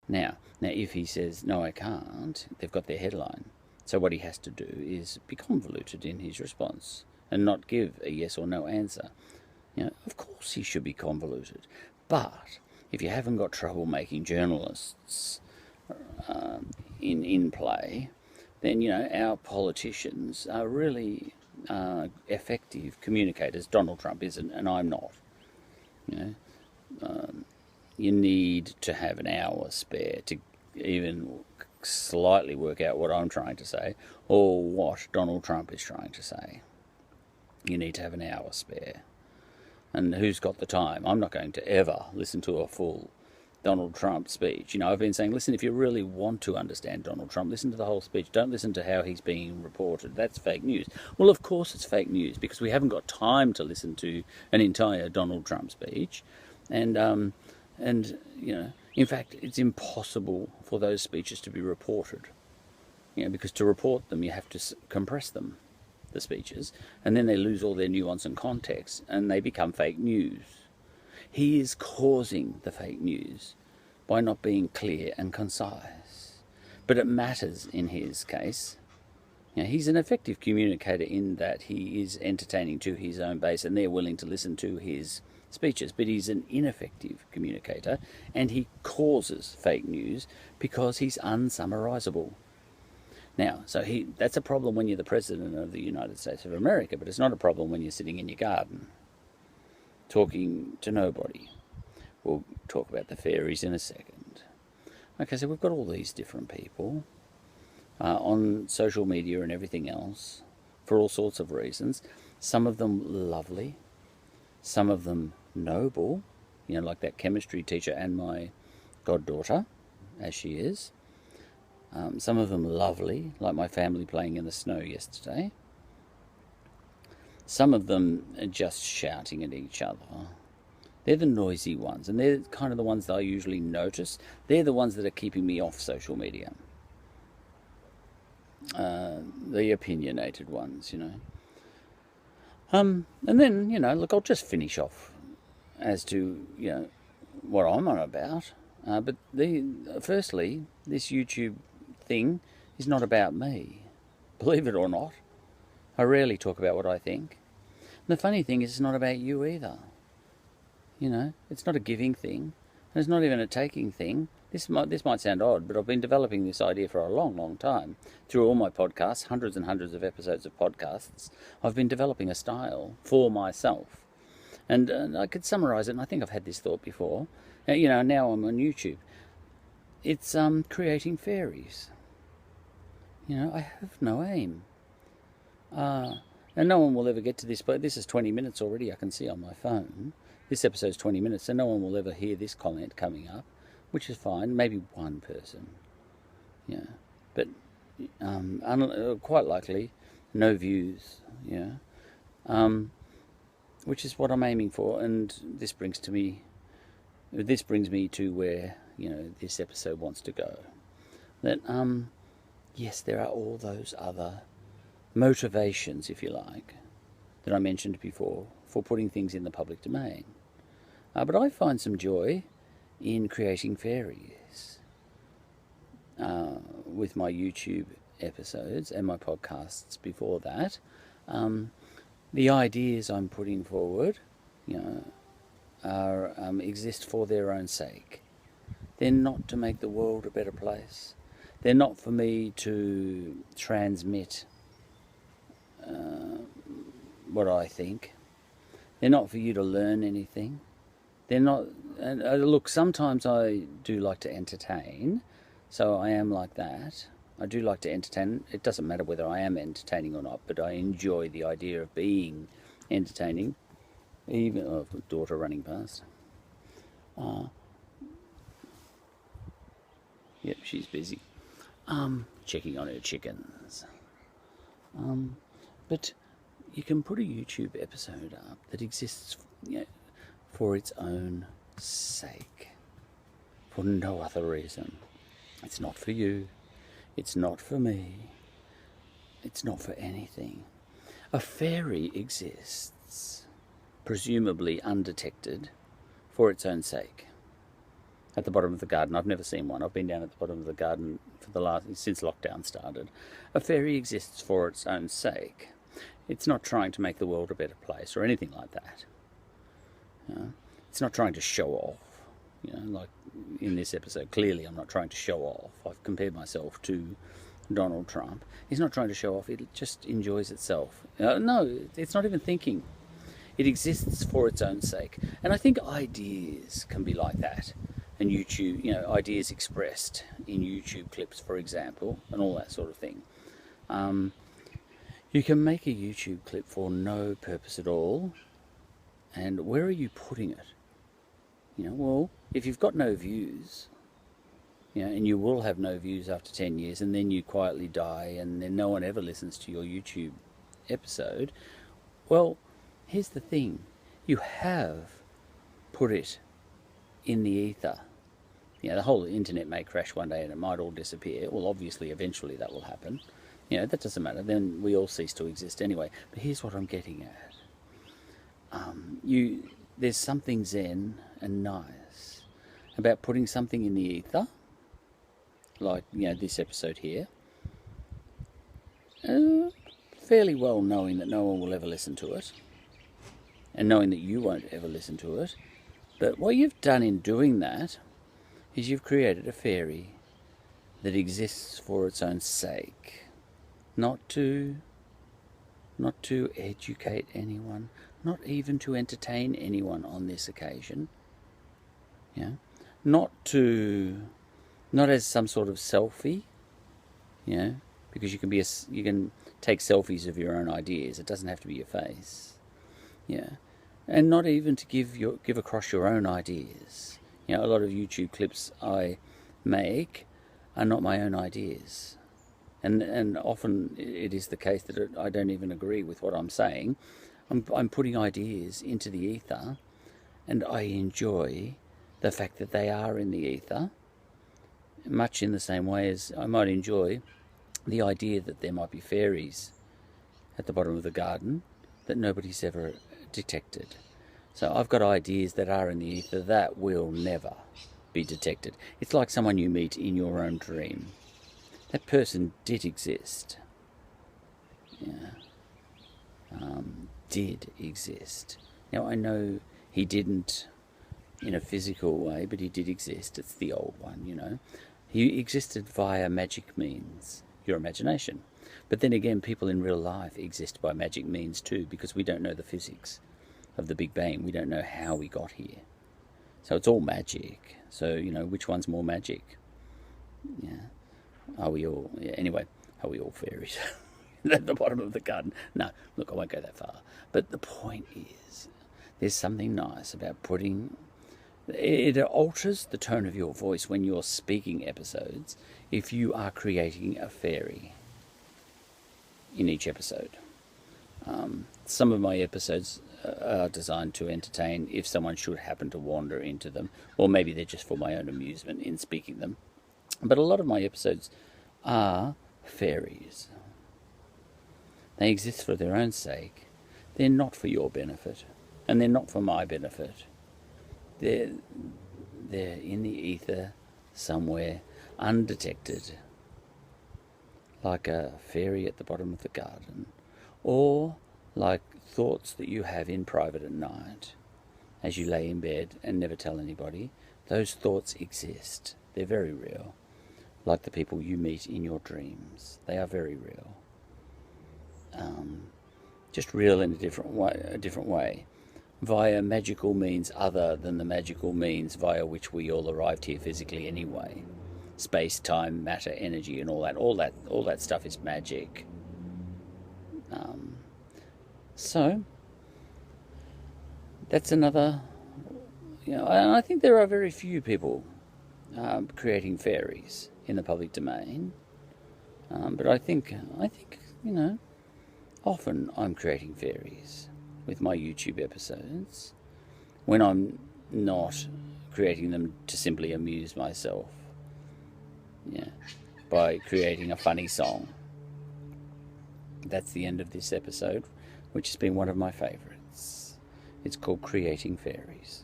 Now, if he says, no, I can't, they've got their headline. So what he has to do is be convoluted in his response and not give a yes or no answer. Of course he should be convoluted. But if you haven't got troublemaking journalists in play, then, our politicians are really effective communicators. Donald Trump isn't, and I'm not. You need to have an hour spare to even slightly work out what I'm trying to say or what Donald Trump is trying to say. You need to have an hour spare. And who's got the time? I'm not going to ever listen to a full Donald Trump speech. I've been saying, listen, if you really want to understand Donald Trump, listen to the whole speech. Don't listen to how he's being reported. That's fake news. Well, of course it's fake news because we haven't got time to listen to an entire Donald Trump speech. And in fact, it's impossible for those speeches to be reported. Because to report them, you have to compress them, the speeches, and then they lose all their nuance and context, and they become fake news. He is causing the fake news by not being clear and concise. But it matters in his case. He's an effective communicator in that he is entertaining to his own base and they're willing to listen to his speeches. But he's an ineffective communicator and he causes fake news because he's unsummarizable. Now, that's a problem when you're the President of the United States of America, but it's not a problem when you're sitting in your garden talking to nobody. We'll talk about the fairies in a second. Okay, so we've got all these different people on social media and everything else for all sorts of reasons. Some of them lovely, some of them noble, like that chemistry teacher and my goddaughter, as she is. Some of them lovely, like my family playing in the snow yesterday. Some of them are just shouting at each other. They're the noisy ones, and they're kind of the ones that I usually notice. They're the ones that are keeping me off social media. The opinionated ones, And then, look, I'll just finish off as to, what I'm on about. But firstly, this YouTube thing is not about me. Believe it or not. I rarely talk about what I think. And the funny thing is it's not about you either. It's not a giving thing. And it's not even a taking thing. This might sound odd, but I've been developing this idea for a long, long time. Through all my podcasts, hundreds and hundreds of episodes of podcasts, I've been developing a style for myself. And I could summarize it, and I think I've had this thought before. Now I'm on YouTube. It's creating fairies. I have no aim. And no one will ever get to this, but this is 20 minutes already, I can see on my phone. This episode's 20 minutes, so no one will ever hear this comment coming up, which is fine. Maybe one person. But quite likely, no views. Which is what I'm aiming for, and this brings me to where this episode wants to go. That yes, there are all those other motivations, if you like, that I mentioned before for putting things in the public domain. But I find some joy in creating fairies with my YouTube episodes and my podcasts before that. The ideas I'm putting forward, exist for their own sake. They're not to make the world a better place. They're not for me to transmit what I think. They're not for you to learn anything. They're not. And look, sometimes I do like to entertain, so I am like that. I do like to entertain. It doesn't matter whether I am entertaining or not, but I enjoy the idea of being entertaining. Even I've got daughter running past. Yep, she's busy. Checking on her chickens. But you can put a YouTube episode up that exists, for its own sake, for no other reason. It's not for you. It's not for me. It's not for anything. A fairy exists, presumably undetected, for its own sake. at the bottom of the garden. I've never seen one. I've been down at the bottom of the garden since lockdown started. A fairy exists for its own sake. It's not trying to make the world a better place or anything like that. It's not trying to show off. Like in this episode, clearly I'm not trying to show off. I've compared myself to Donald Trump. He's not trying to show off. It just enjoys itself. No, it's not even thinking. It exists for its own sake. And I think ideas can be like that. And YouTube, ideas expressed in YouTube clips, for example, and all that sort of thing. You can make a YouTube clip for no purpose at all. And where are you putting it? Well, if you've got no views, and you will have no views after 10 years, and then you quietly die, and then no one ever listens to your YouTube episode, well, here's the thing. You have put it in the ether. The whole internet may crash one day and it might all disappear. Well, obviously, eventually that will happen. That doesn't matter. Then we all cease to exist anyway. But here's what I'm getting at. There's something zen and nice about putting something in the ether, like this episode here, fairly well knowing that no one will ever listen to it, and knowing that you won't ever listen to it. But what you've done in doing that is you've created a fairy that exists for its own sake, not to educate anyone, not even to entertain anyone on this occasion. Not as some sort of selfie, because you can take selfies of your own ideas. It doesn't have to be your face, and not even to give across your own ideas. A lot of YouTube clips I make are not my own ideas, and often it is the case that I don't even agree with what I'm saying. I'm putting ideas into the ether, and I enjoy the fact that they are in the ether, much in the same way as I might enjoy the idea that there might be fairies at the bottom of the garden that nobody's ever detected. So I've got ideas that are in the ether that will never be detected. It's like someone you meet in your own dream. That person did exist. Did exist. Now, I know he didn't in a physical way, but he did exist. It's the old one, He existed via magic means, your imagination. But then again, people in real life exist by magic means too, because we don't know the physics of the Big Bang. We don't know how we got here. So it's all magic. So, which one's more magic? Are we all fairies? At the bottom of the garden? No, look, I won't go that far. But the point is, there's something nice about putting... It alters the tone of your voice when you're speaking episodes if you are creating a fairy in each episode. Some of my episodes are designed to entertain if someone should happen to wander into them, or maybe they're just for my own amusement in speaking them. But a lot of my episodes are fairies. They exist for their own sake. They're not for your benefit, and they're not for my benefit. They're in the ether somewhere, undetected, like a fairy at the bottom of the garden, or like thoughts that you have in private at night as you lay in bed and never tell anybody. Those thoughts exist. They're very real, like the people you meet in your dreams. They are very real. Just real in a different way, via magical means other than the magical means via which we all arrived here physically anyway. Space, time, matter, energy, and all that stuff is magic. So that's another. And I think there are very few people creating fairies in the public domain. But I think often I'm creating fairies with my YouTube episodes when I'm not creating them to simply amuse myself. By creating a funny song. That's the end of this episode, which has been one of my favourites. It's called Creating Fairies.